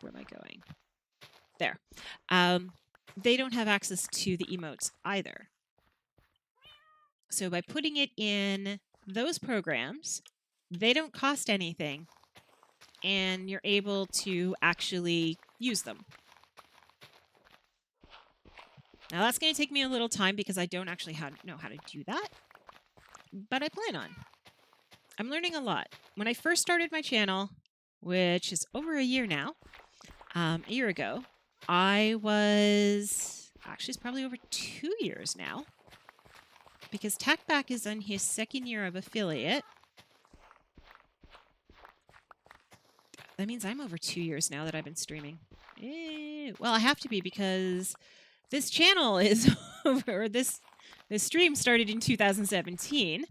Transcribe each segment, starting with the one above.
where am I going? There. They don't have access to the emotes either. So by putting it in those programs, they don't cost anything, and you're able to actually use them. Now that's going to take me a little time because I don't actually know how to do that, but I plan on. I'm learning a lot. When I first started my channel, which is over a year now, a year ago, I was... Actually, it's probably over 2 years now, because Tackback is in his 2nd year of affiliate. That means I'm over 2 years now that I've been streaming. Well, I have to be because this channel is over. This stream started in 2017.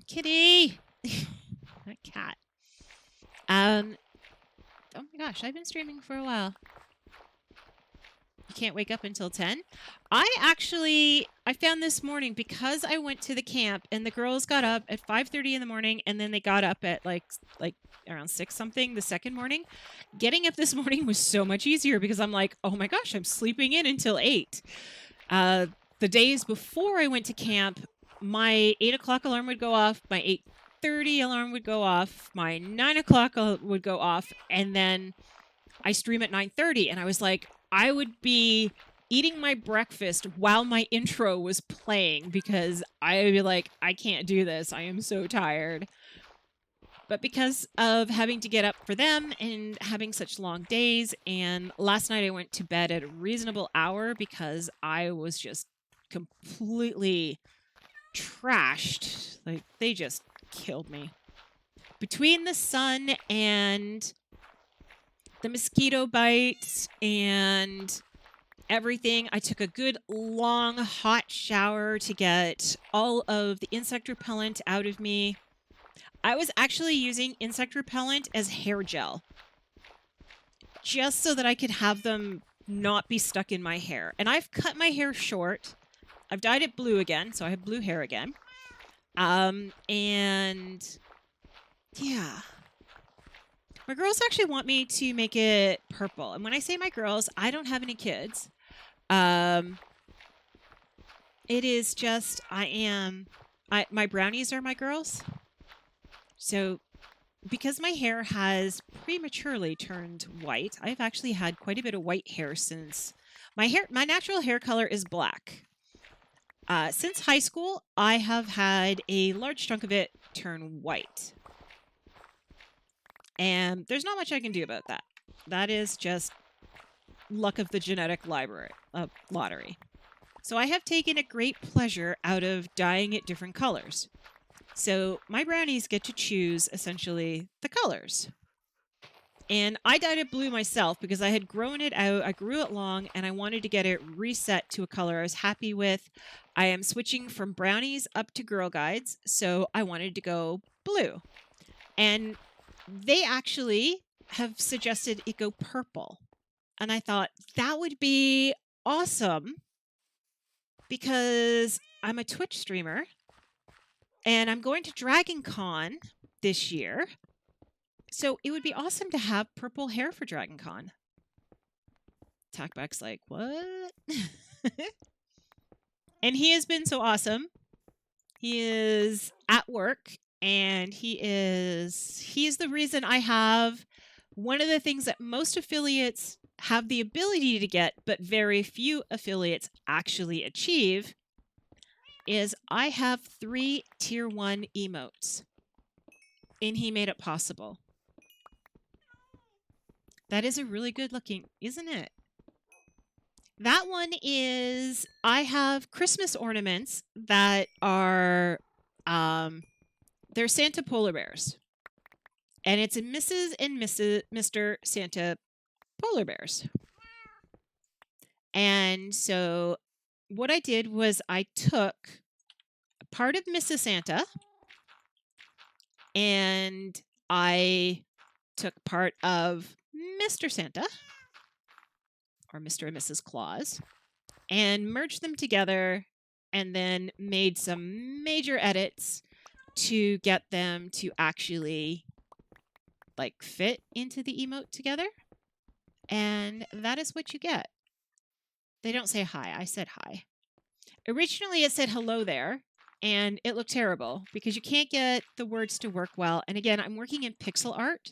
Kitty! That cat. Oh my gosh, I've been streaming for a while. You can't wake up until 10? I found this morning, because I went to the camp and the girls got up at 5:30 in the morning, and then they got up at like around 6 something the second morning. Getting up this morning was so much easier because I'm like, oh my gosh, I'm sleeping in until 8. The days before I went to camp, my 8 o'clock alarm would go off, my 8:30 alarm would go off, my 9 o'clock would go off, and then I stream at 9:30, and I was like, I would be eating my breakfast while my intro was playing because I would be like, I can't do this. I am so tired. But because of having to get up for them and having such long days, and last night I went to bed at a reasonable hour because I was just completely trashed. Like, they just killed me. Between the sun and the mosquito bites and everything, I took a good long hot shower to get all of the insect repellent out of me. I was actually using insect repellent as hair gel, just so that I could have them not be stuck in my hair. And I've cut my hair short. I've dyed it blue again, so I have blue hair again. And yeah. My girls actually want me to make it purple. And when I say my girls, I don't have any kids. It is just, my brownies are my girls. So because my hair has prematurely turned white, I've actually had quite a bit of white hair since my natural hair color is black. Since high school, I have had a large chunk of it turn white. And there's not much I can do about that. That is just luck of the genetic lottery. So I have taken a great pleasure out of dyeing it different colors. So my brownies get to choose, essentially, the colors. And I dyed it blue myself because I had grown it out, I grew it long, and I wanted to get it reset to a color I was happy with. I am switching from brownies up to Girl Guides, so I wanted to go blue. And they actually have suggested it go purple. And I thought that would be awesome because I'm a Twitch streamer and I'm going to Dragon Con this year. So it would be awesome to have purple hair for Dragon Con. Tackback's like, what? And he has been so awesome. He is at work, and he is the reason I have one of the things that most affiliates have the ability to get, but very few affiliates actually achieve, is I have 3 tier 1 emotes. And he made it possible. That is a really good looking, isn't it? That one is, I have Christmas ornaments that are, they're Santa polar bears. And it's a Mrs. and Mr. Santa polar bears. And so what I did was I took part of Mrs. Santa and I took part of Mr. Santa, or Mr. and Mrs. Claus, and merged them together and then made some major edits to get them to actually like fit into the emote together. and that is what you get. They don't say hi. I said hi. Originally, it said hello there, and it looked terrible because you can't get the words to work well. And again, I'm working in pixel art.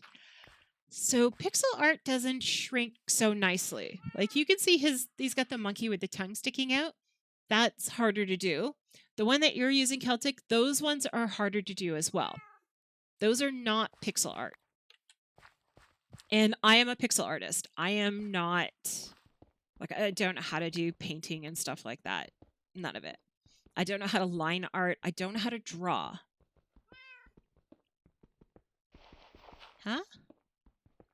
So pixel art doesn't shrink so nicely. Like you can see he's got the monkey with the tongue sticking out. That's harder to do. The one that you're using, Celtic, those ones are harder to do as well. Those are not pixel art. And I am a pixel artist. I am not, like, I don't know how to do painting and stuff like that. None of it. I don't know how to line art. I don't know how to draw. Huh?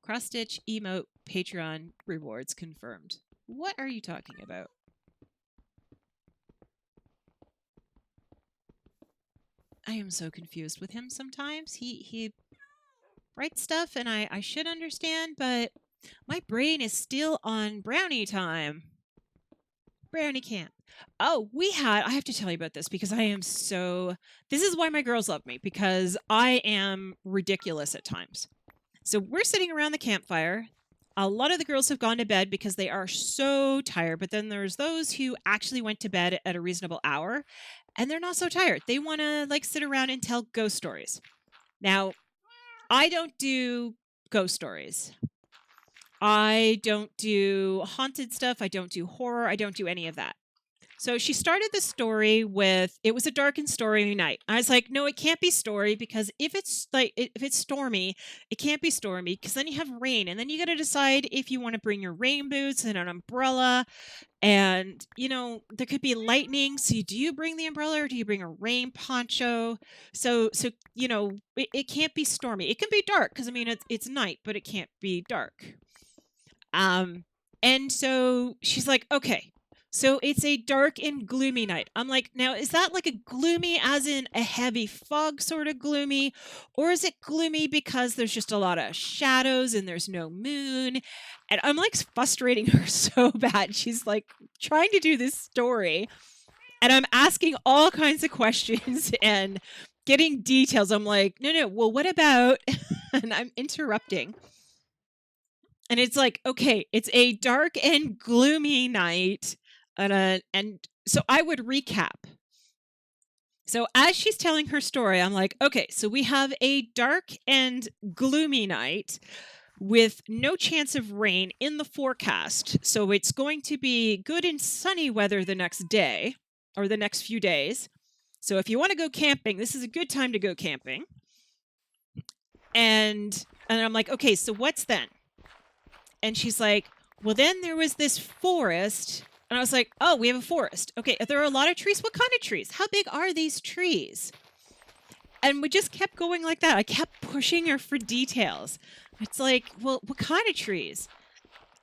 Cross-stitch, emote, Patreon rewards confirmed. What are you talking about? I am so confused with him sometimes. He writes stuff and I should understand, but my brain is still on brownie time. Brownie camp. Oh, I have to tell you about this because I am so, this is why my girls love me, because I am ridiculous at times. So we're sitting around the campfire. A lot of the girls have gone to bed because they are so tired, but then there's those who actually went to bed at a reasonable hour and they're not so tired. They want to like sit around and tell ghost stories. Now, I don't do ghost stories. I don't do haunted stuff. I don't do horror. I don't do any of that. So she started the story with, it was a dark and stormy night. I was like, no, it can't be story because if it's stormy, it can't be stormy because then you have rain and then you got to decide if you want to bring your rain boots and an umbrella. And, you know, there could be lightning. So do you bring the umbrella or do you bring a rain poncho? So you know, it can't be stormy. It can be dark because, I mean, it's night, but it can't be dark. And so she's like, okay, so it's a dark and gloomy night. I'm like, now, is that like a gloomy as in a heavy fog sort of gloomy? Or is it gloomy because there's just a lot of shadows and there's no moon? And I'm like frustrating her so bad. She's like trying to do this story. And I'm asking all kinds of questions and getting details. I'm like, no, well, what about? And I'm interrupting. And it's like, okay, it's a dark and gloomy night. And so I would recap. So as she's telling her story, I'm like, okay, so we have a dark and gloomy night with no chance of rain in the forecast. So it's going to be good and sunny weather the next day or the next few days. So if you want to go camping, this is a good time to go camping. And I'm like, okay, so what's then? And she's like, well, then there was this forest. And I was like, oh, we have a forest. Okay, there are a lot of trees. What kind of trees? How big are these trees? And we just kept going like that. I kept pushing her for details. It's like, well, what kind of trees?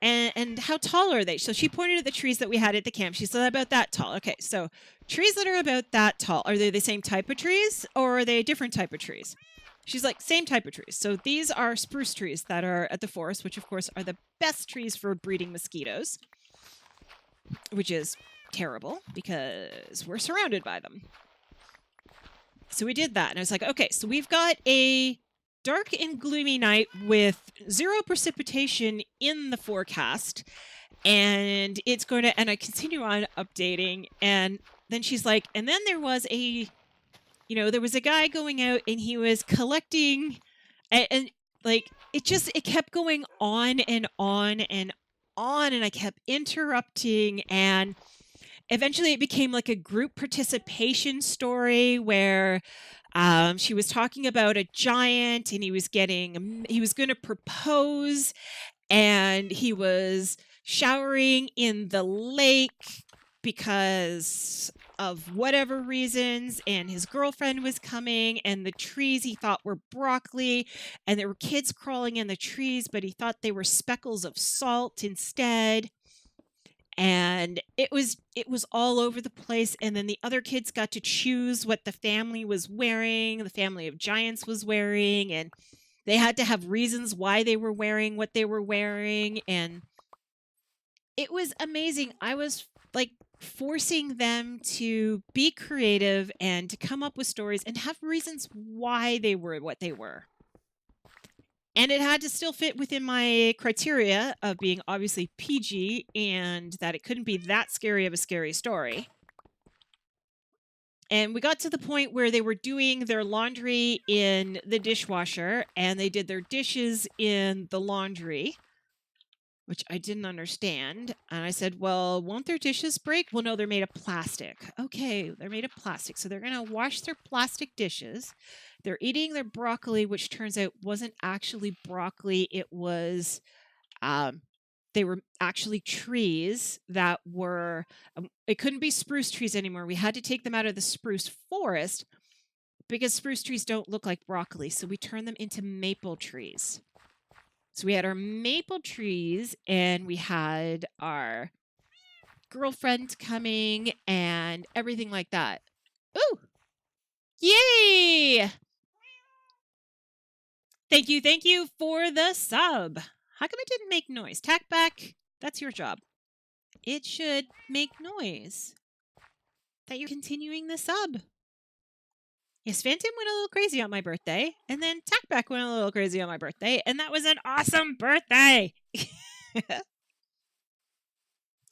And how tall are they? So she pointed at the trees that we had at the camp. She said about that tall. Okay, so trees that are about that tall, are they the same type of trees or are they a different type of trees? She's like, same type of trees. So these are spruce trees that are at the forest, which of course are the best trees for breeding mosquitoes, which is terrible because we're surrounded by them. So we did that. And I was like, okay, so we've got a dark and gloomy night with zero precipitation in the forecast. And it's going to, and I continue on updating. And then she's like, and then there was there was a guy going out and he was collecting and like, it kept going on and on and on. And I kept interrupting and eventually it became like a group participation story where she was talking about a giant and he was going to propose and he was showering in the lake because of whatever reasons, and his girlfriend was coming, and the trees he thought were broccoli, and there were kids crawling in the trees, but he thought they were speckles of salt instead. And it was all over the place. And then the other kids got to choose what the family was wearing, the family of giants was wearing, and they had to have reasons why they were wearing what they were wearing. And it was amazing. I was like forcing them to be creative and to come up with stories and have reasons why they were what they were. And it had to still fit within my criteria of being obviously PG and that it couldn't be that scary of a scary story. And we got to the point where they were doing their laundry in the dishwasher and they did their dishes in the laundry, which I didn't understand. And I said, well, won't their dishes break? Well, no, they're made of plastic. Okay, they're made of plastic. So they're going to wash their plastic dishes. They're eating their broccoli, which turns out wasn't actually broccoli. It was, they were actually trees that were, it couldn't be spruce trees anymore. We had to take them out of the spruce forest because spruce trees don't look like broccoli. So we turned them into maple trees. So we had our maple trees and we had our girlfriend coming and everything like that. Ooh! Yay! Thank you for the sub. How come it didn't make noise? Tack back, that's your job. It should make noise that you're continuing the sub. Yes, Phantom went a little crazy on my birthday, and then Tackback went a little crazy on my birthday, and that was an awesome birthday.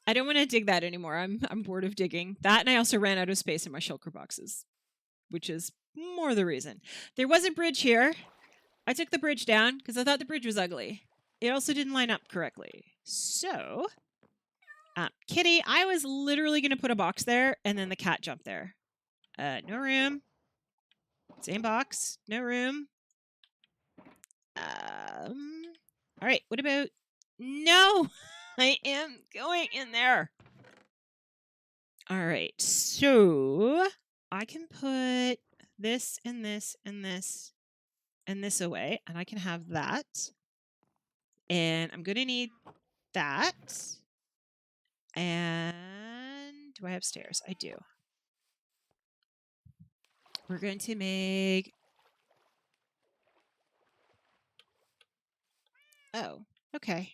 I don't want to dig that anymore. I'm bored of digging that, and I also ran out of space in my shulker boxes, which is more the reason. There was a bridge here. I took the bridge down because I thought the bridge was ugly. It also didn't line up correctly. So, Kitty, I was literally going to put a box there, and then the cat jumped there. No room. Same box. No room. All right. What about... No! I am going in there. All right. So, I can put this and this and this and this away, and I can have that. And I'm going to need that. And do I have stairs? I do. We're going to make... Oh, okay.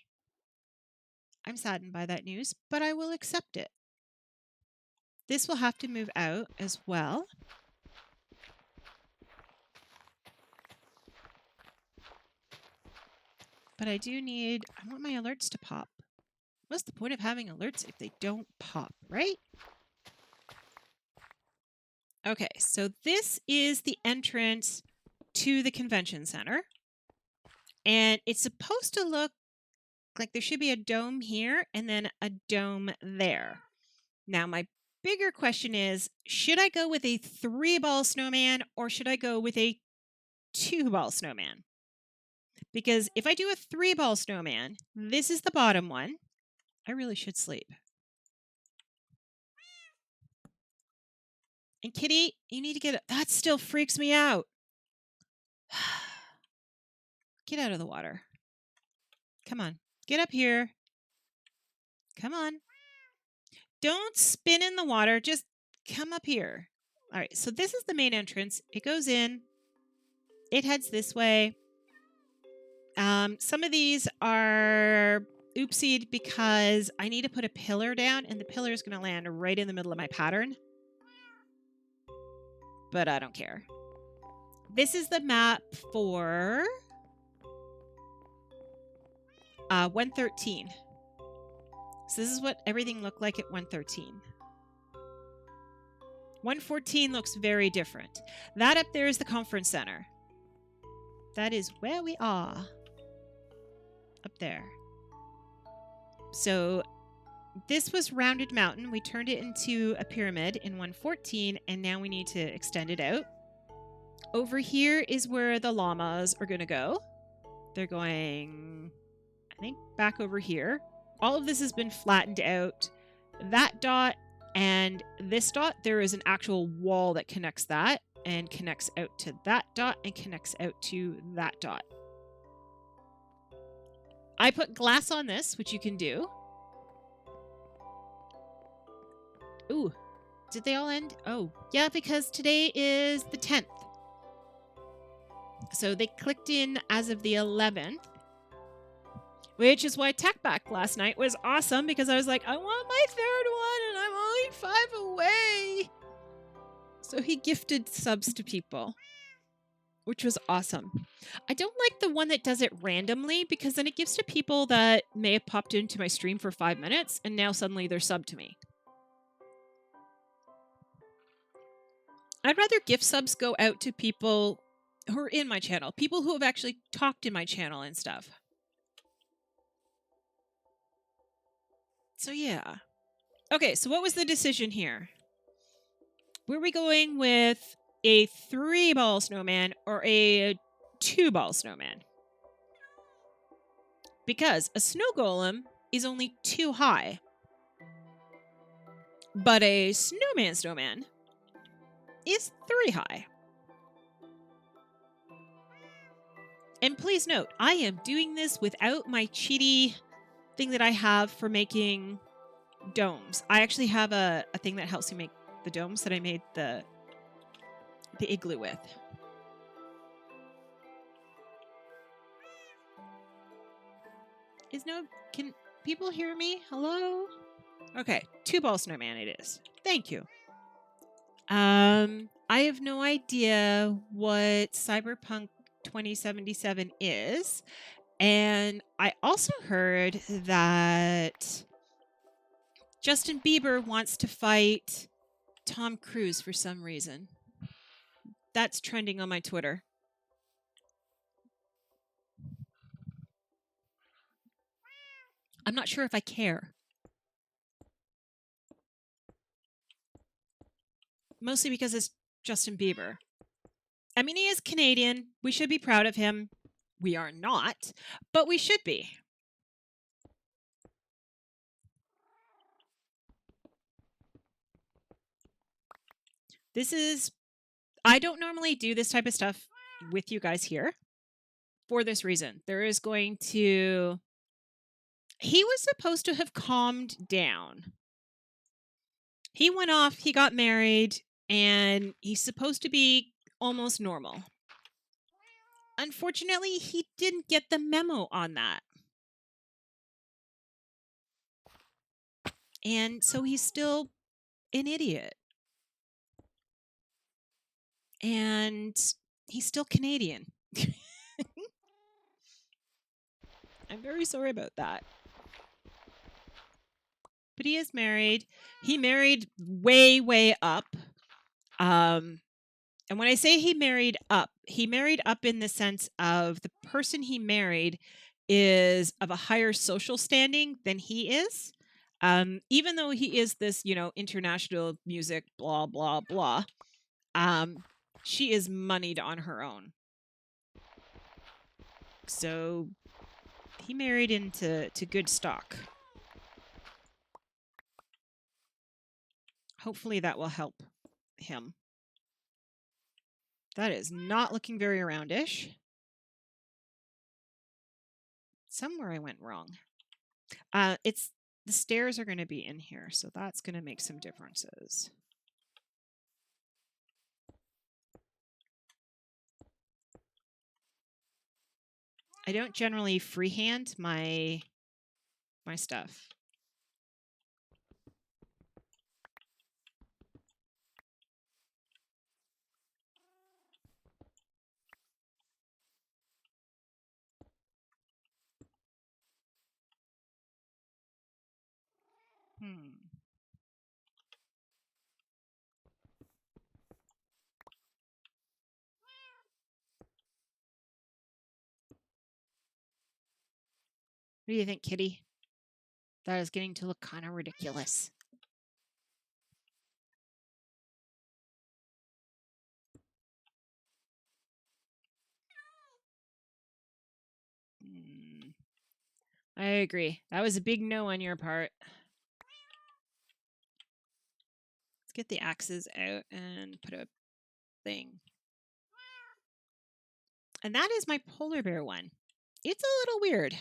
I'm saddened by that news, but I will accept it. This will have to move out as well. But I do need... I want my alerts to pop. What's the point of having alerts if they don't pop, right? Okay, so this is the entrance to the convention center. And it's supposed to look like there should be a dome here and then a dome there. Now, my bigger question is, should I go with a 3-ball snowman or should I go with a 2-ball snowman? Because if I do a 3-ball snowman, this is the bottom one. I really should sleep. And Kitty, you need to get... That still freaks me out. Get out of the water. Come on. Get up here. Come on. Don't spin in the water. Just come up here. All right. So this is the main entrance. It goes in. It heads this way. Some of these are oopsied because I need to put a pillar down and the pillar is going to land right in the middle of my pattern. But I don't care. This is the map for 113. So this is what everything looked like at 113. 114 looks very different. That up there is the conference center. That is where we are. Up there. So this was Rounded Mountain. We turned it into a pyramid in 114, and now we need to extend it out. Over here is where the llamas are going to go. They're going, I think, back over here. All of this has been flattened out. That dot and this dot, there is an actual wall that connects that and connects out to that dot and connects out to that dot. I put glass on this, which you can do. Ooh, did they all end? Oh, yeah, because today is the 10th. So they clicked in as of the 11th. Which is why Techback last night was awesome, because I was like, I want my 3rd one, and I'm only 5 away. So he gifted subs to people. which was awesome. I don't like the one that does it randomly because then it gives to people that may have popped into my stream for 5 minutes and now suddenly they're subbed to me. I'd rather gift subs go out to people who are in my channel, people who have actually talked in my channel and stuff. So yeah. Okay, so what was the decision here? Were we going with a 3-ball snowman or a 2-ball snowman? Because a snow golem is only 2 high. But a snowman is 3 high. And please note, I am doing this without my cheaty thing that I have for making domes. I actually have a thing that helps me make the domes that I made the igloo with. Can people hear me? Hello? Okay, 2-ball snowman it is. Thank you. I have no idea what Cyberpunk 2077 is. And I also heard that Justin Bieber wants to fight Tom Cruise for some reason. That's trending on my Twitter. I'm not sure if I care. Mostly because it's Justin Bieber. I mean, he is Canadian. We should be proud of him. We are not, but we should be. I don't normally do this type of stuff with you guys here for this reason. He was supposed to have calmed down. He went off, he got married, and he's supposed to be almost normal. Unfortunately, he didn't get the memo on that. And so he's still an idiot. And he's still Canadian. I'm very sorry about that. But he is married. He married way, way up. And when I say he married up in the sense of the person he married is of a higher social standing than he is. Even though he is this, international music, blah, blah, blah. She is moneyed on her own. So he married into good stock. Hopefully that will help him. That is not looking very roundish. Somewhere I went wrong. The stairs are going to be in here, so that's going to make some differences. I don't generally freehand my stuff. What do you think, Kitty? That is getting to look kind of ridiculous. I agree. That was a big no on your part. Let's get the axes out and put a thing. And that is my polar bear one. It's a little weird.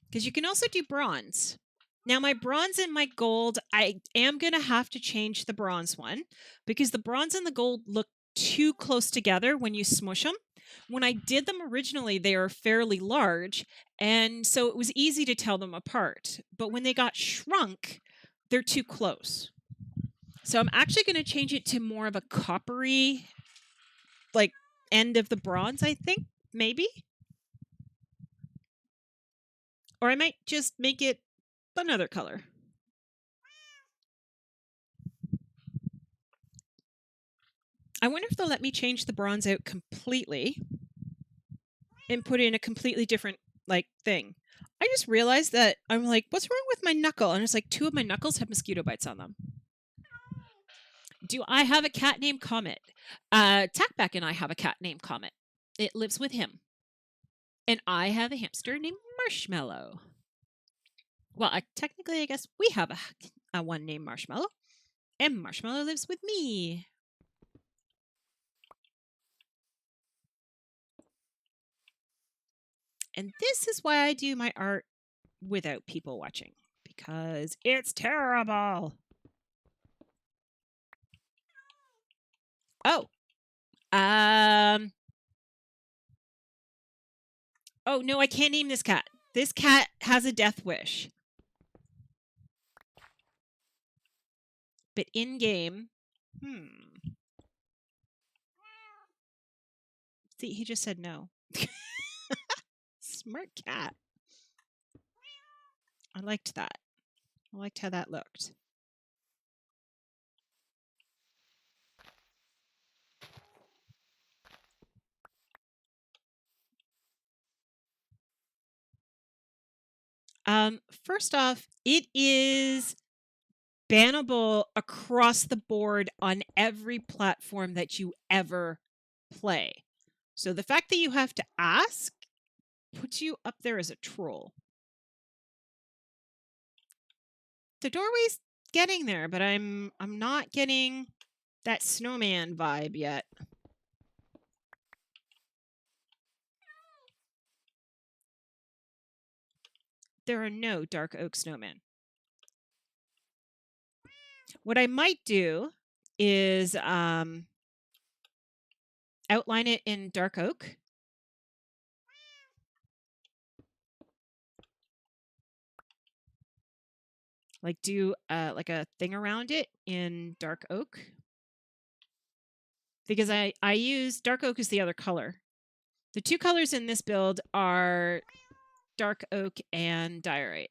Because you can also do bronze. Now, my bronze and my gold, I am going to have to change the bronze one because the bronze and the gold look too close together when you smush them. When I did them originally, they are fairly large, and so it was easy to tell them apart. But when they got shrunk, they're too close. So I'm actually going to change it to more of a coppery end of the bronze, I think, maybe. Or I might just make it another color. I wonder if they'll let me change the bronze out completely and put in a completely different like thing. I just realized that I'm like, what's wrong with my knuckle? And it's like 2 of my knuckles have mosquito bites on them. Do I have a cat named Comet? Tackback and I have a cat named Comet. It lives with him. And I have a hamster named Marshmallow. Well, technically, I guess we have a one named Marshmallow. And Marshmallow lives with me. And this is why I do my art without people watching. Because it's terrible. Oh. Oh, no, I can't name this cat. This cat has a death wish. But in-game... See, he just said no. Smart cat. I liked that. I liked how that looked. First off, it is bannable across the board on every platform that you ever play. So the fact that you have to ask puts you up there as a troll. The doorway's getting there, but I'm not getting that snowman vibe yet. There are no dark oak snowmen. What I might do is outline it in dark oak. Like do like a thing around it in dark oak. Because I use dark oak as the other color. The 2 colors in this build are dark oak and diorite.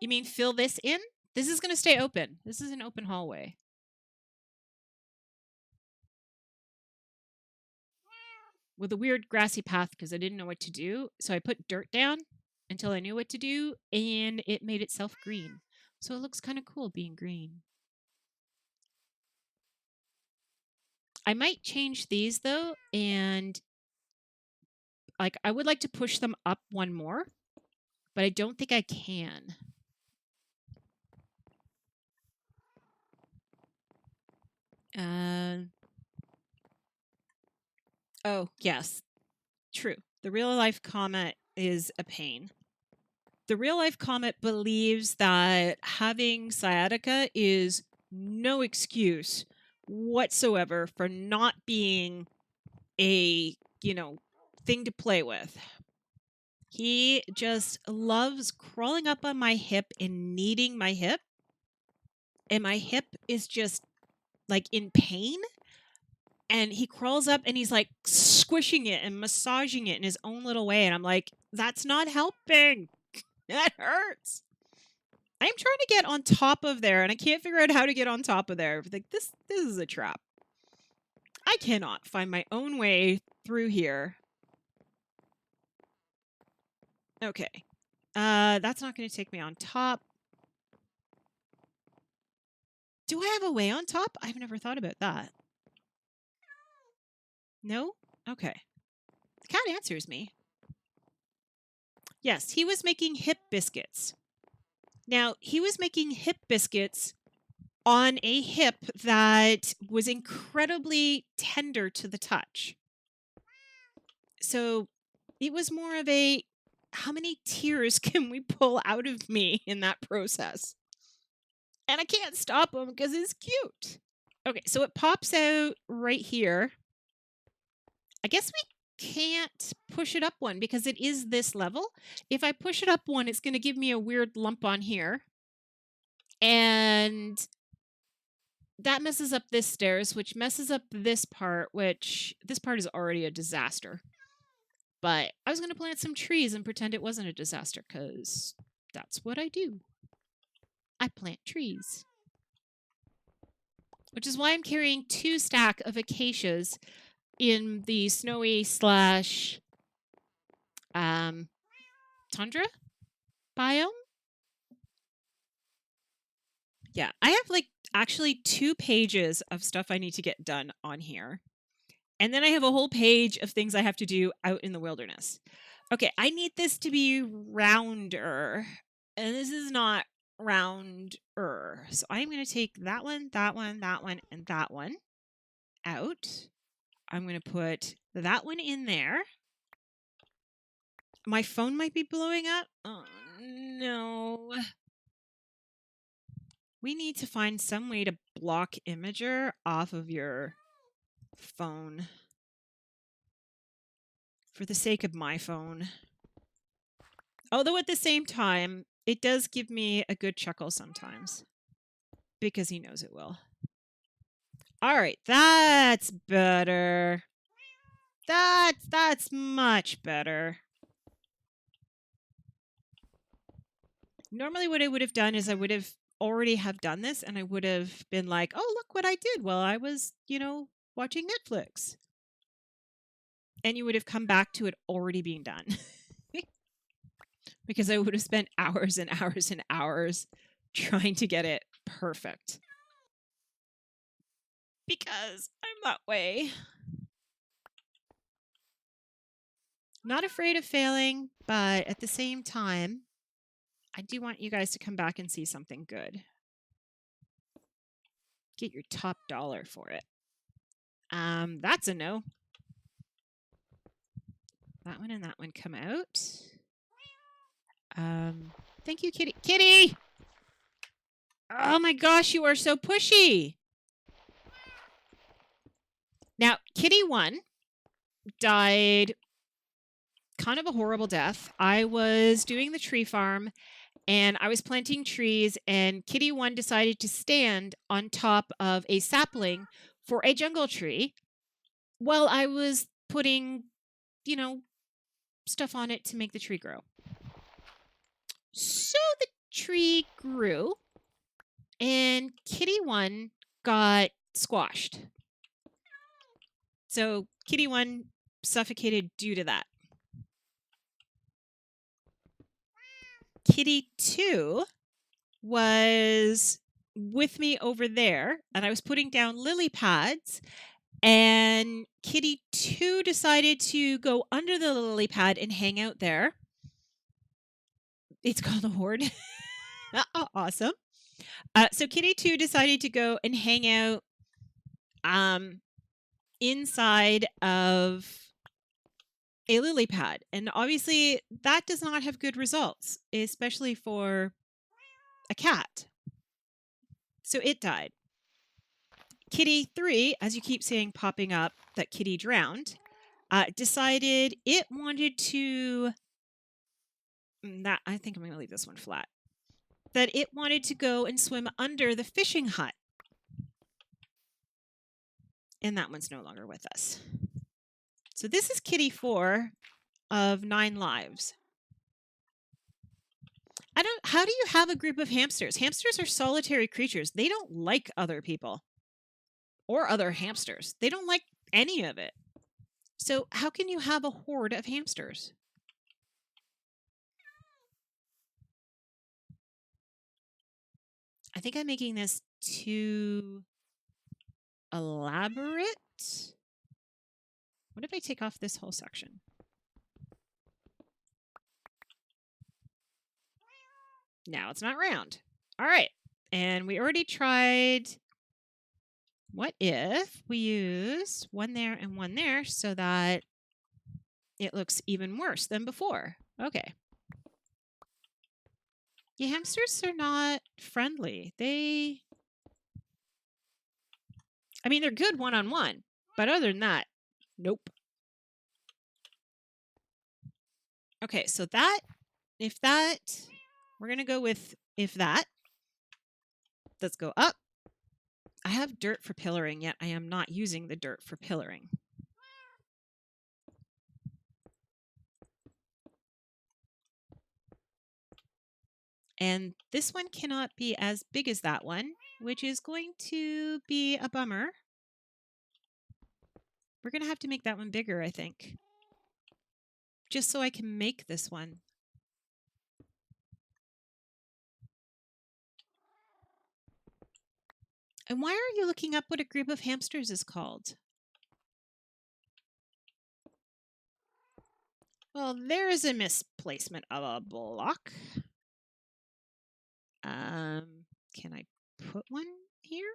You mean fill this in? This is going to stay open. This is an open hallway. With a weird grassy path because I didn't know what to do. So I put dirt down until I knew what to do, and it made itself green. So it looks kind of cool being green. I might change these though, and like I would like to push them up one more, but I don't think I can. Oh, yes. True. The real life comet is a pain. The real life comet believes that having sciatica is no excuse whatsoever for not being a, thing to play with. He just loves crawling up on my hip and kneading my hip. And my hip is just like in pain. And he crawls up and he's like squishing it and massaging it in his own little way. And I'm like, that's not helping. That hurts. I'm trying to get on top of there and I can't figure out how to get on top of there. Like this is a trap. I cannot find my own way through here. Okay. That's not going to take me on top. Do I have a way on top? I've never thought about that. No? Okay. The cat answers me. Yes, he was making hip biscuits. Now, he was making hip biscuits on a hip that was incredibly tender to the touch. So it was more of a, how many tears can we pull out of me in that process? And I can't stop him because it's cute. Okay, so it pops out right here. I guess we can't push it up one because it is this level. If I push it up one, it's going to give me a weird lump on here. And that messes up this stairs, which messes up this part, which this part is already a disaster. But I was going to plant some trees and pretend it wasn't a disaster, because that's what I do. I plant trees. Which is why I'm carrying 2 stacks of acacias in the snowy slash tundra biome. Yeah, I have like actually 2 pages of stuff I need to get done on here. And then I have a whole page of things I have to do out in the wilderness. Okay, I need this to be rounder. And this is not rounder. So I'm going to take that one, that one, that one, and that one out. I'm going to put that one in there. My phone might be blowing up. Oh, no. We need to find some way to block Imager off of your phone. For the sake of my phone. Although at the same time, it does give me a good chuckle sometimes. Because he knows it will. Alright, that's better. That's much better. Normally what I would have done is I would have already have done this and I would have been like, oh, look what I did while I was, watching Netflix. And you would have come back to it already being done. Because I would have spent hours and hours and hours trying to get it perfect. Because I'm that way. Not afraid of failing, but at the same time, I do want you guys to come back and see something good. Get your top dollar for it. That's a no. That one and that one come out. Thank you, Kitty. Kitty! Oh my gosh, you are so pushy. Now, Kitty 1 died kind of a horrible death. I was doing the tree farm and I was planting trees and Kitty 1 decided to stand on top of a sapling for a jungle tree while I was putting, stuff on it to make the tree grow. So the tree grew and Kitty 1 got squashed. So Kitty 1 suffocated due to that. Kitty 2 was with me over there, and I was putting down lily pads, and Kitty 2 decided to go under the lily pad and hang out there. It's called a hoard. Awesome. So Kitty 2 decided to go and hang out inside of a lily pad. And obviously that does not have good results, especially for a cat. So it died. Kitty 3, as you keep seeing popping up that Kitty drowned, decided it wanted to... I think I'm going to leave this one flat. That it wanted to go and swim under the fishing hut. And that one's no longer with us. So this is Kitty 4 of 9 lives. How do you have a group of hamsters? Hamsters are solitary creatures. They don't like other people or other hamsters. They don't like any of it. So how can you have a horde of hamsters? I think I'm making this too elaborate. What if I take off this whole section? Now it's not round. All right. And we already tried. What if we use one there and one there so that it looks even worse than before? Okay. Yeah, hamsters are not friendly. They're good one-on-one, but other than that, nope. Okay, so we're going to go with if that. Let's go up. I have dirt for pillaring, yet I am not using the dirt for pillaring. And this one cannot be as big as that one, which is going to be a bummer. We're going to have to make that one bigger, I think. Just so I can make this one. And why are you looking up what a group of hamsters is called? Well, there is a misplacement of a block. Can I put one here?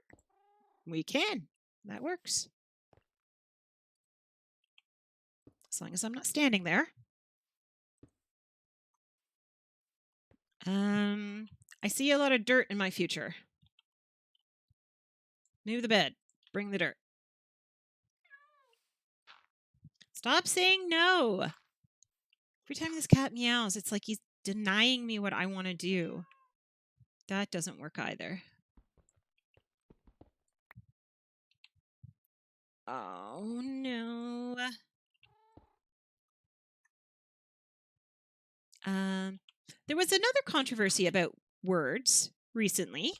We can. That works. As long as I'm not standing there. I see a lot of dirt in my future. Move the bed. Bring the dirt. Stop saying no. Every time this cat meows, it's like he's denying me what I want to do. That doesn't work either. Oh, no. There was another controversy about words recently.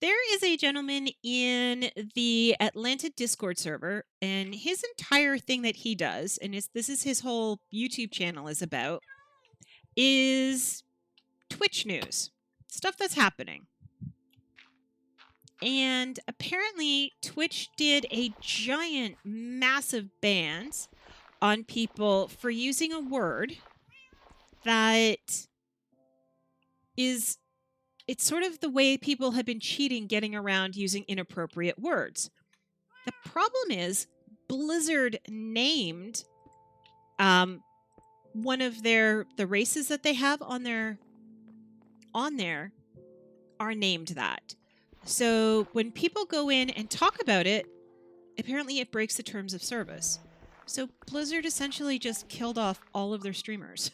There is a gentleman in the Atlanta Discord server, and his entire thing that he does, and this is his whole YouTube channel is about, is Twitch news. Stuff that's happening. And apparently Twitch did a giant, massive bans on people for using a word that is... It's sort of the way people have been cheating, getting around using inappropriate words. The problem is Blizzard named one of the races that they have on there are named that. So when people go in and talk about it, apparently it breaks the terms of service. So Blizzard essentially just killed off all of their streamers.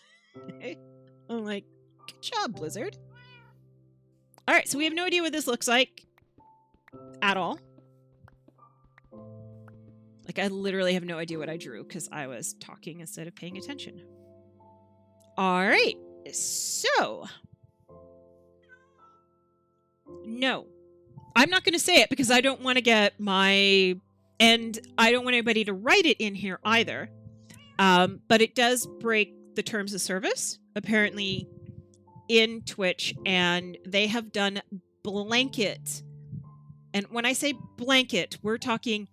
I'm like, good job, Blizzard. All right, so we have no idea what this looks like at all. Like, I literally have no idea what I drew because I was talking instead of paying attention. All right, so... No. I'm not going to say it because I don't want to get my... And I don't want anybody to write it in here either. But it does break the terms of service, apparently, in Twitch, and they have done blanket. And when I say blanket, we're talking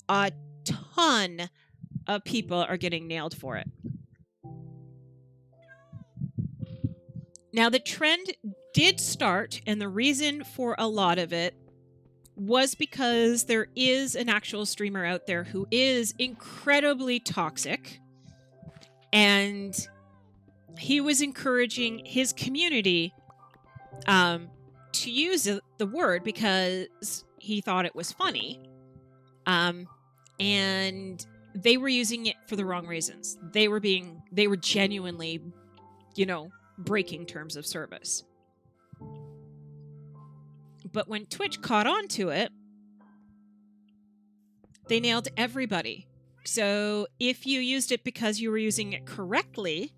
a ton of people are getting nailed for it. Now, the trend did start, and the reason for a lot of it was because there is an actual streamer out there who is incredibly toxic, and he was encouraging his community to use the word because he thought it was funny. And they were using it for the wrong reasons. They were genuinely, breaking terms of service. But when Twitch caught on to it, they nailed everybody. So if you used it because you were using it correctly,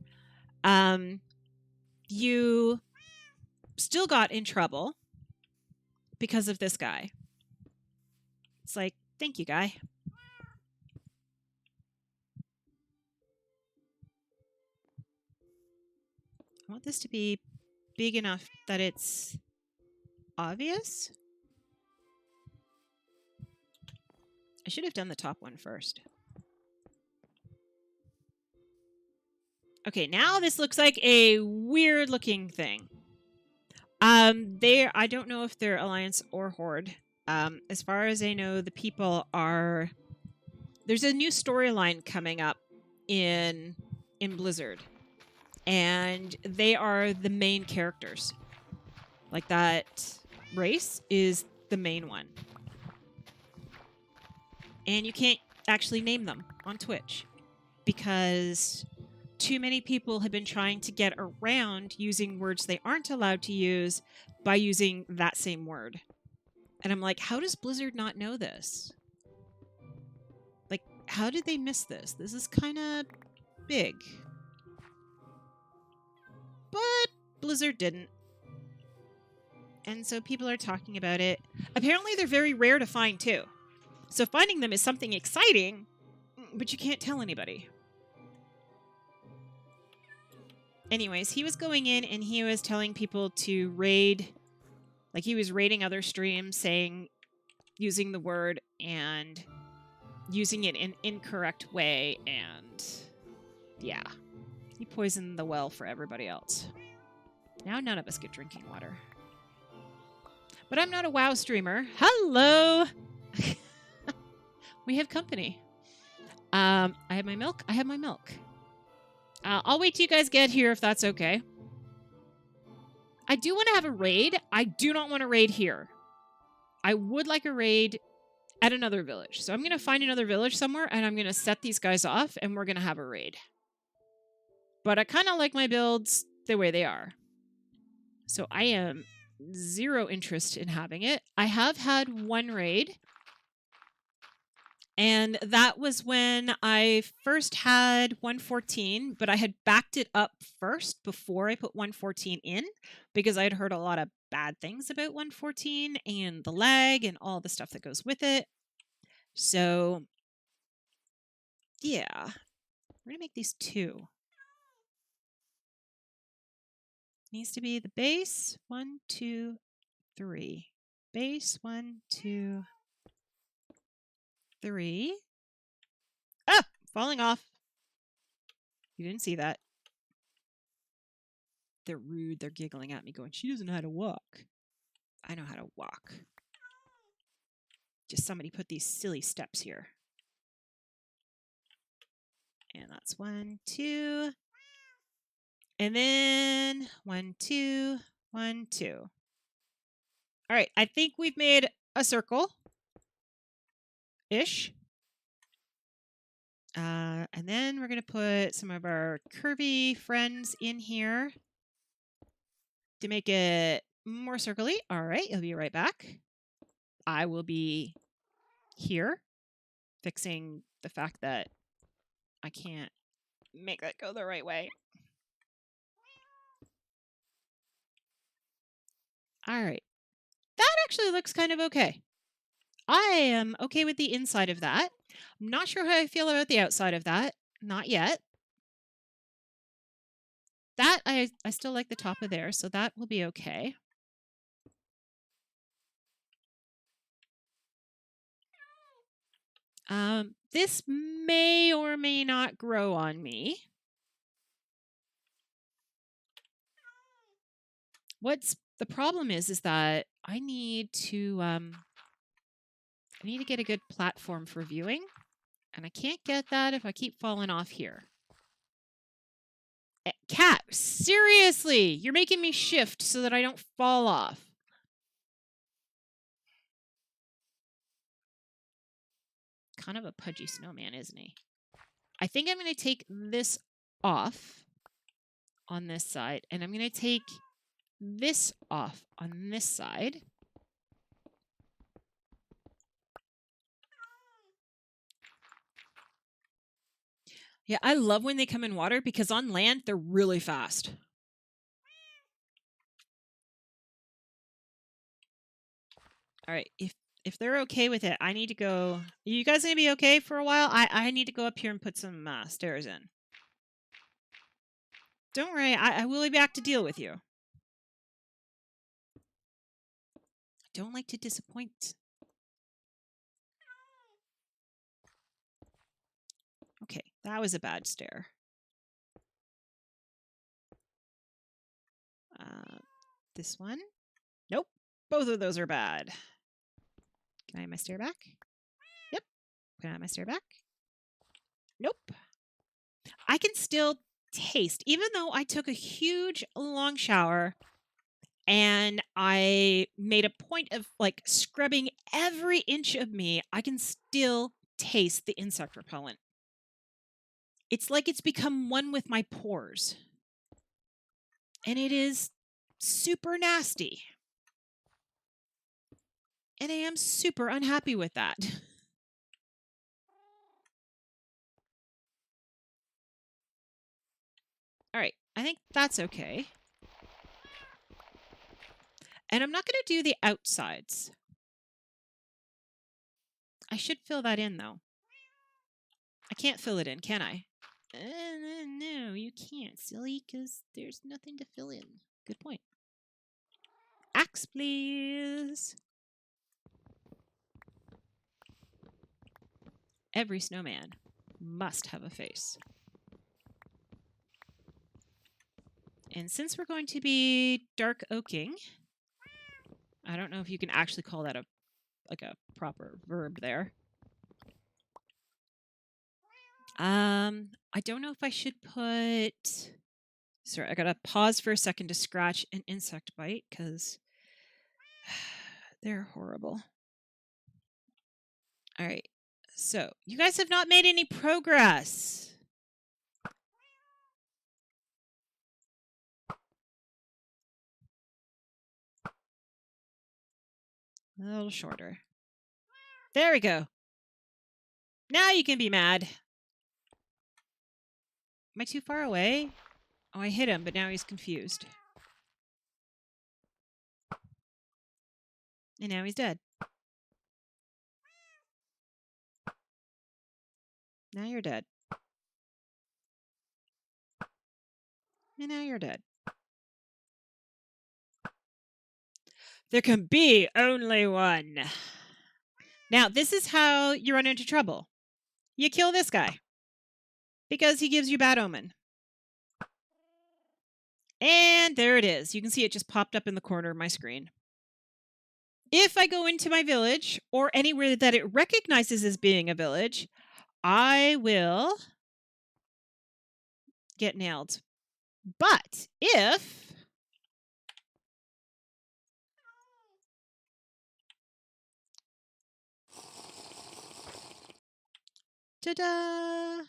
you still got in trouble because of this guy. It's like, thank you, guy. I want this to be big enough that it's obvious. I should have done the top one first. Okay, now this looks like a weird looking thing. I don't know if they're Alliance or Horde. As far as I know, the people are... There's a new storyline coming up in Blizzard. And they are the main characters. Like, that race is the main one. And you can't actually name them on Twitch. Because too many people have been trying to get around using words they aren't allowed to use by using that same word. And I'm like, how does Blizzard not know this? Like, how did they miss this? This is kind of big. But Blizzard didn't. And so people are talking about it. Apparently they're very rare to find too. So finding them is something exciting, but you can't tell anybody. Anyways, he was going in and he was telling people to raid. Like he was raiding other streams saying, using the word and using it in an incorrect way. And yeah, he poisoned the well for everybody else. Now none of us get drinking water. But I'm not a WoW streamer. Hello! We have company. I have my milk. I have my milk. I'll wait till you guys get here if that's okay. I do want to have a raid. I do not want to raid here. I would like a raid at another village. So I'm going to find another village somewhere and I'm going to set these guys off and we're going to have a raid. But I kind of like my builds the way they are. So I am zero interest in having it. I have had one raid. And that was when I first had 114, but I had backed it up first before I put 114 in because I had heard a lot of bad things about 114 and the lag and all the stuff that goes with it. So, yeah, we're going to make these 2. Needs to be the base, 1, 2, 3. Base, 1, 2, 3. Ah! Falling off. You didn't see that. They're rude. They're giggling at me going, she doesn't know how to walk. I know how to walk. Just somebody put these silly steps here. And that's 1, 2. And then 1, 2, 1, 2. All right. I think we've made a circle. Ish. And then we're going to put some of our curvy friends in here to make it more circly. All right, you'll be right back. I will be here fixing the fact that I can't make that go the right way. All right. That actually looks kind of okay. I am okay with the inside of that. I'm not sure how I feel about the outside of that. Not yet. That, I still like the top of there, so that will be okay. This may or may not grow on me. What's the problem is that I need to get a good platform for viewing, and I can't get that if I keep falling off here. Cat, seriously, you're making me shift so that I don't fall off. Kind of a pudgy snowman, isn't he? I think I'm going to take this off on this side, and I'm going to take this off on this side. Yeah, I love when they come in water because on land, they're really fast. All right, if they're okay with it, I need to go. You guys going to be okay for a while? I need to go up here and put some stairs in. Don't worry, I will be back to deal with you. I don't like to disappoint. Okay, that was a bad stair. This one? Nope, both of those are bad. Can I have my stair back? Yep. Can I have my stair back? Nope. I can still taste, even though I took a huge long shower and I made a point of like scrubbing every inch of me, I can still taste the insect repellent. It's like it's become one with my pores. And it is super nasty. And I am super unhappy with that. All right, I think that's okay. And I'm not going to do the outsides. I should fill that in, though. I can't fill it in, can I? No, you can't, silly, because there's nothing to fill in. Good point. Axe, please. Every snowman must have a face. And since we're going to be dark oaking, I don't know if you can actually call that a proper verb there. I don't know if I should put... Sorry, I gotta pause for a second to scratch an insect bite because they're horrible. All right, so you guys have not made any progress. A little shorter. There we go. Now you can be mad. Am I too far away? Oh, I hit him, but now he's confused. And now he's dead. Now you're dead. And now you're dead. There can be only one. Now, this is how you run into trouble. You kill this guy because he gives you bad omen. And there it is. You can see it just popped up in the corner of my screen. If I go into my village or anywhere that it recognizes as being a village, I will get nailed. But if ta-da!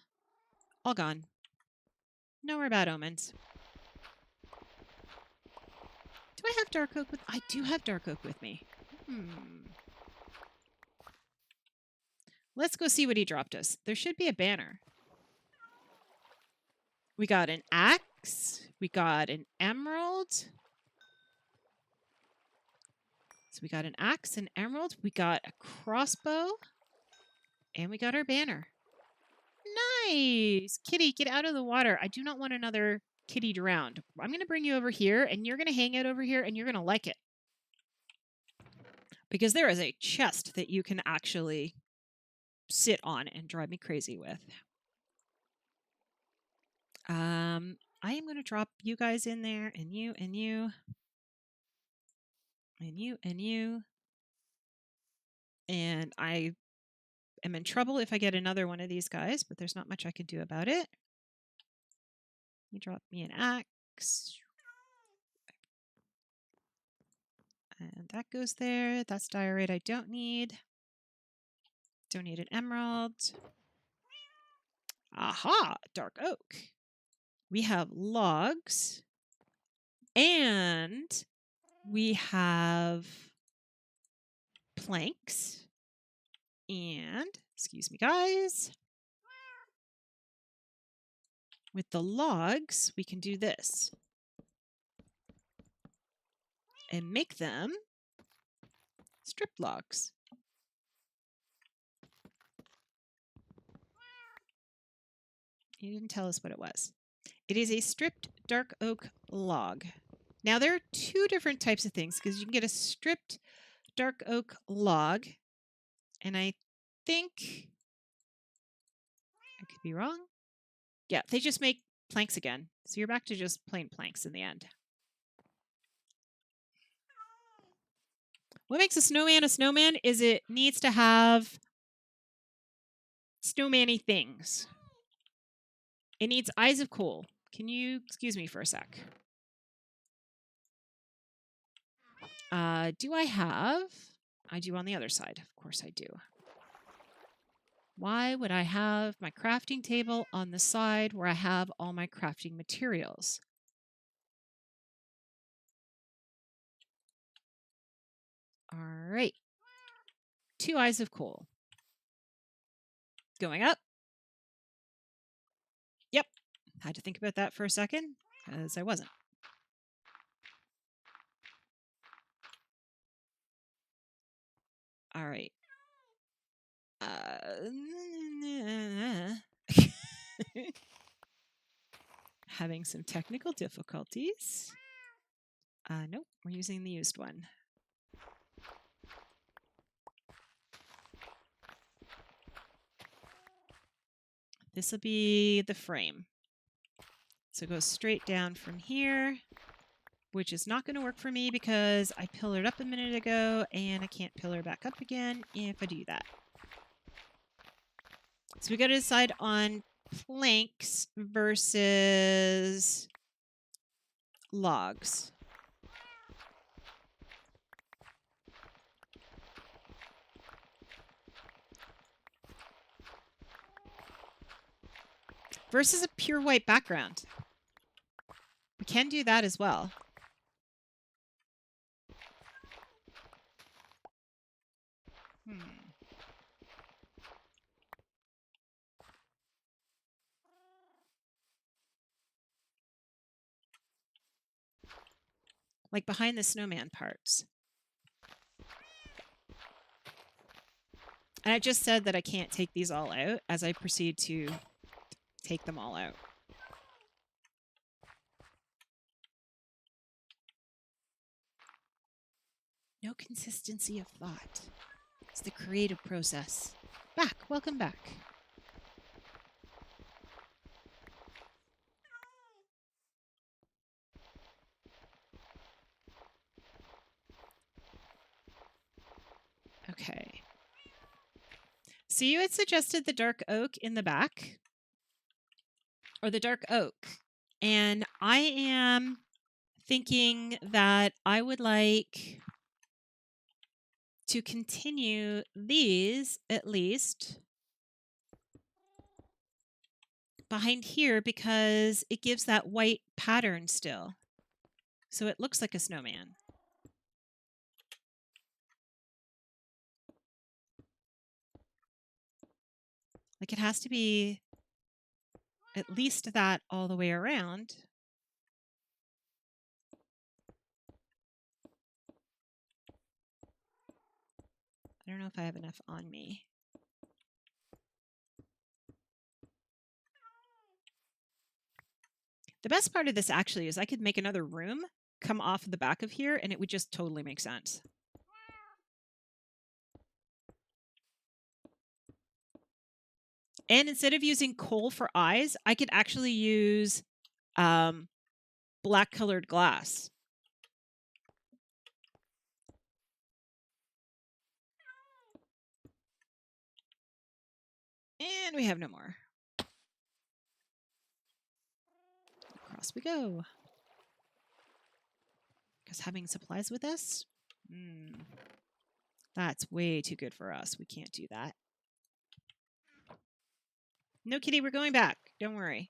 All gone. No more bad omens. Do I have dark oak with... I do have dark oak with me. Let's go see what he dropped us. There should be a banner. We got an axe. We got an emerald. So we got an axe, an emerald. We got a crossbow. And we got our banner. Nice! Kitty, get out of the water. I do not want another kitty drowned. I'm going to bring you over here, and you're going to hang out over here, and you're going to like it. Because there is a chest that you can actually sit on and drive me crazy with. I am going to drop you guys in there, and you, and you, and you, and you. And I am in trouble if I get another one of these guys, but there's not much I can do about it. You drop me an axe. And that goes there. That's diorite I don't need. Don't need an emerald. Aha! Dark oak. We have logs. And we have planks. And, excuse me guys, with the logs, we can do this. And make them strip logs. You didn't tell us what it was. It is a stripped dark oak log. Now, there are two different types of things because you can get a stripped dark oak log, and I think I could be wrong. Yeah, they just make planks again. So you're back to just plain planks in the end. What makes a snowman is it needs to have snowman-y things. It needs eyes of coal. Can you excuse me for a sec? Do I have? I do on the other side. Of course I do. Why would I have my crafting table on the side where I have all my crafting materials? All right. 2 eyes of coal. Going up. Yep. Had to think about that for a second, because I wasn't. All right. Having some technical difficulties. Nope, we're using the used one. This will be the frame. So it goes straight down from here, which is not going to work for me because I pillared up a minute ago and I can't pillar back up again if I do that. So we got to decide on planks versus logs. Versus a pure white background. We can do that as well. Like behind the snowman parts. And I just said that I can't take these all out as I proceed to take them all out. No consistency of thought. It's the creative process. Welcome back. Okay. So you had suggested the dark oak in the back. Or the dark oak. And I am thinking that I would like to continue these, at least, behind here because it gives that white pattern still. So it looks like a snowman. Like it has to be at least that all the way around. I don't know if I have enough on me. The best part of this actually is I could make another room come off the back of here and it would just totally make sense. And instead of using coal for eyes, I could actually use black colored glass. And we have no more. Across we go. Because having supplies with us? That's way too good for us. We can't do that. No, kitty, we're going back. Don't worry.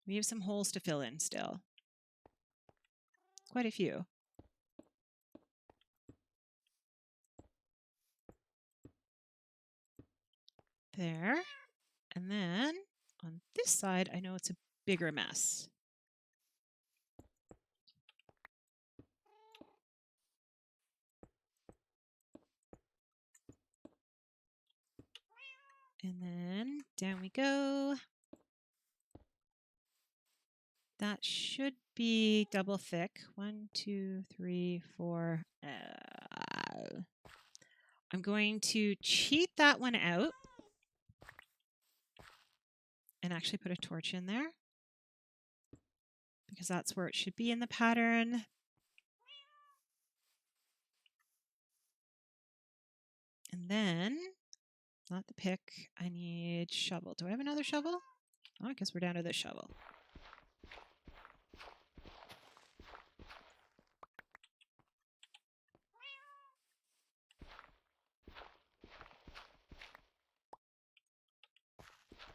We have some holes to fill in still. Quite a few. There. And then on this side, I know it's a bigger mess. And then down we go. That should be double thick. 1, 2, 3, 4. I'm going to cheat that one out and actually put a torch in there because that's where it should be in the pattern. And then, not the pick, I need shovel. Do I have another shovel? Oh, I guess we're down to this shovel.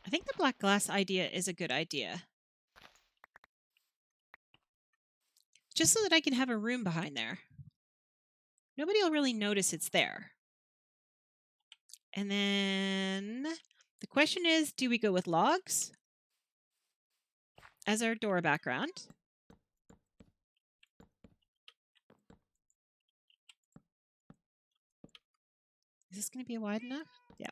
I think the black glass idea is a good idea. Just so that I can have a room behind there. Nobody will really notice it's there. And then the question is, do we go with logs as our door background? Is this going to be wide enough? Yeah.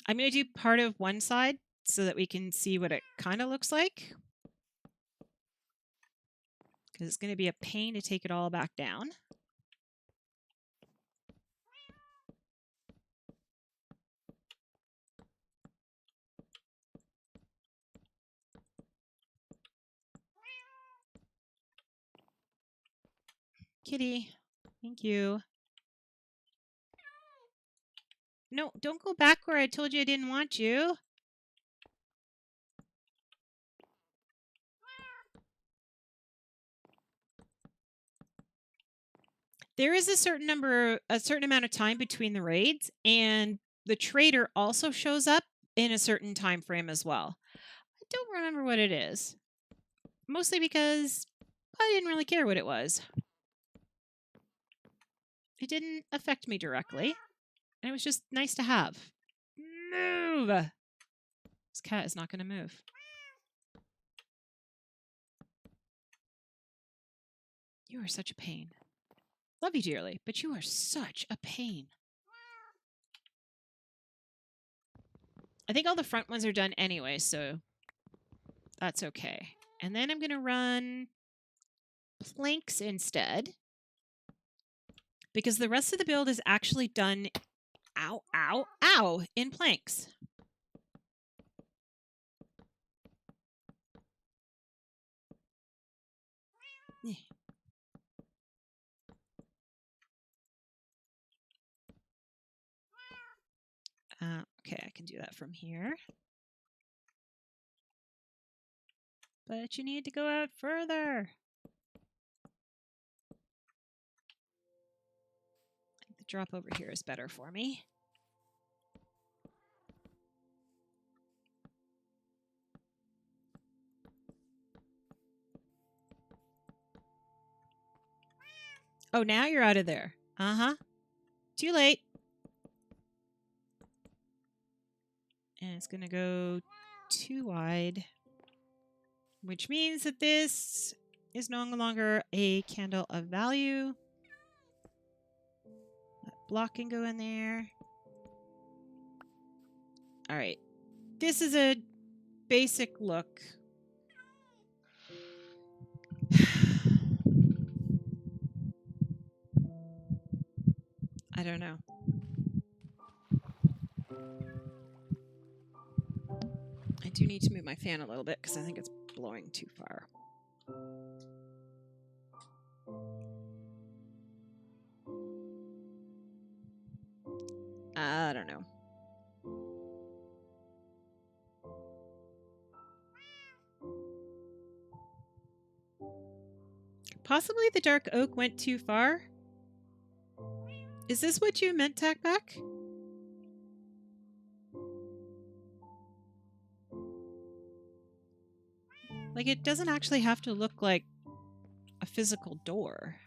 I'm going to do part of one side so that we can see what it kind of looks like. Because it's going to be a pain to take it all back down. Kitty, thank you. No, don't go back where I told you I didn't want you. There is a certain amount of time between the raids, and the trader also shows up in a certain time frame as well. I don't remember what it is. Mostly because I didn't really care what it was. It didn't affect me directly, and it was just nice to have. Move! This cat is not going to move. You are such a pain. Love you dearly, but you are such a pain. I think all the front ones are done anyway, so that's okay. And then I'm going to run planks instead, because the rest of the build is actually done, ow, ow, ow, in planks. Okay, I can do that from here. But you need to go out further. I think the drop over here is better for me. Oh, now you're out of there. Uh-huh. Too late. And it's going to go too wide, which means that this is no longer a candle of value. That block can go in there. All right. This is a basic look. I don't know. I do need to move my fan a little bit because I think it's blowing too far. I don't know. Possibly the dark oak went too far. Is this what you meant, Tackback? Like, it doesn't actually have to look like a physical door.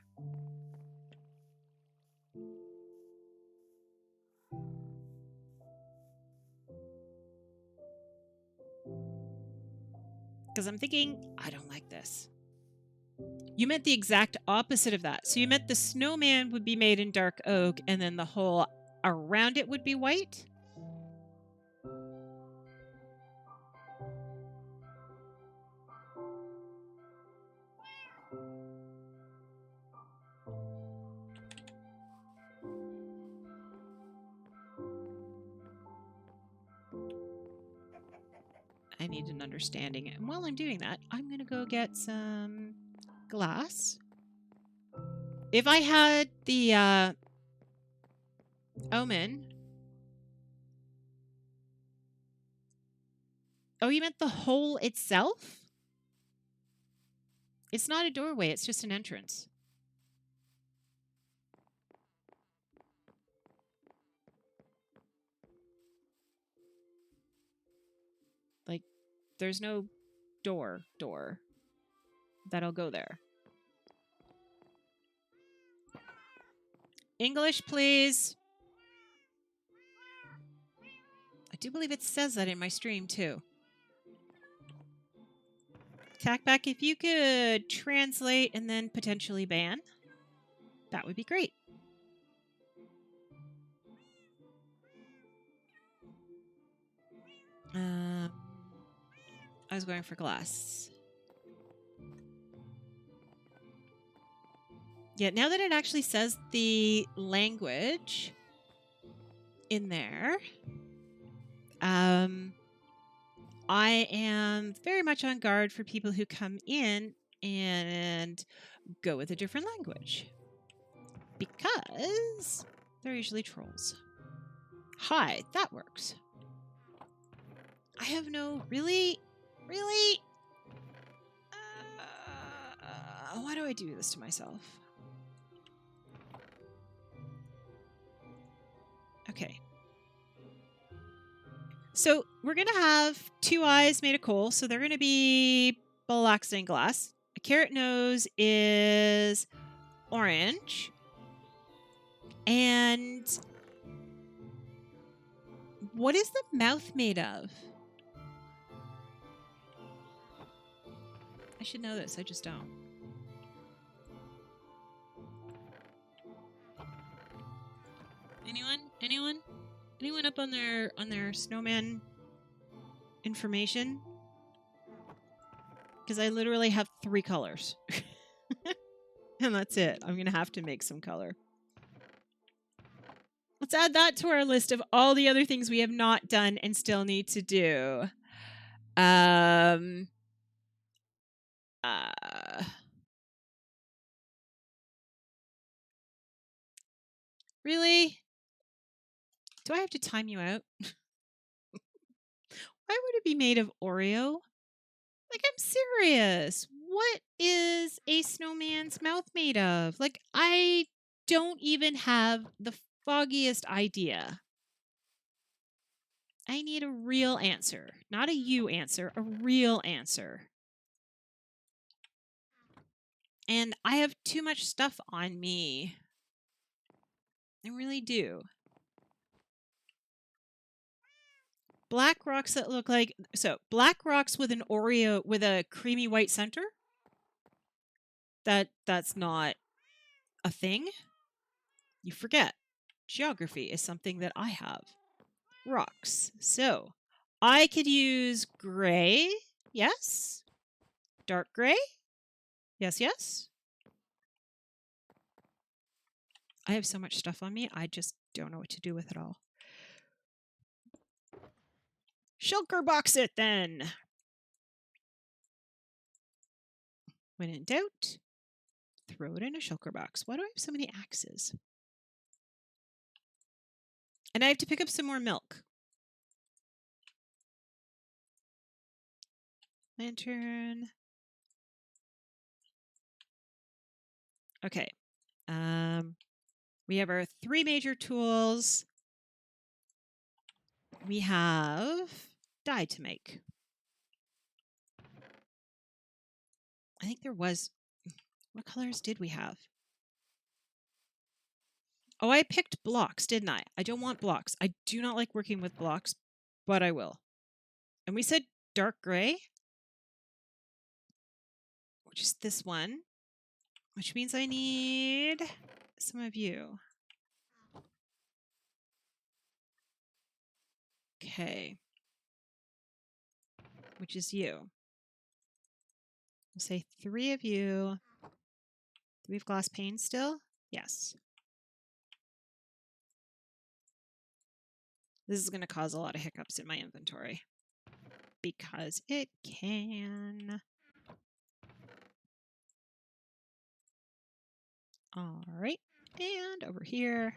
Because I'm thinking, I don't like this. You meant the exact opposite of that. So you meant the snowman would be made in dark oak and then the whole around it would be white? I need an understanding. And while I'm doing that, I'm going to go get some glass. If I had the omen... Oh, you meant the hole itself? It's not a doorway, it's just an entrance. there's no door that'll go there. English, please. I do believe it says that in my stream, too. Tackback, if you could translate and then potentially ban, that would be great. I was going for glass. Yeah, now that it actually says the language in there, I am very much on guard for people who come in and go with a different language, because they're usually trolls. Hi, that works. I have no... Really? Why do I do this to myself? Okay. So we're going to have 2 eyes made of coal, so they're going to be black stained glass. A carrot nose is orange. And what is the mouth made of? I should know this, I just don't. Anyone up on their snowman information? Because I literally have 3 colors. And that's it. I'm going to have to make some color. Let's add that to our list of all the other things we have not done and still need to do. Really? Do I have to time you out? Why would it be made of Oreo? Like, I'm serious. What is a snowman's mouth made of? Like, I don't even have the foggiest idea. I need a real answer. Not a you answer, a real answer. And I have too much stuff on me. I really do. Black rocks that look like... So, black rocks with an Oreo, with a creamy white center? That's not a thing. You forget. Geography is something that I have. Rocks. So, I could use gray. Yes. Dark gray. Yes. I have so much stuff on me, I just don't know what to do with it all. Shulker box it then. When in doubt, throw it in a shulker box. Why do I have so many axes? And I have to pick up some more milk. Lantern. Okay. We have our 3 major tools. We have dye to make. I think there was... What colors did we have? Oh, I picked blocks, didn't I? I don't want blocks. I do not like working with blocks, but I will. And we said dark gray, which is this one, which means I need some of you. Okay. Which is you. We'll say 3 of you. Do we have glass pane still? Yes. This is going to cause a lot of hiccups in my inventory. Because it can. All right. And over here.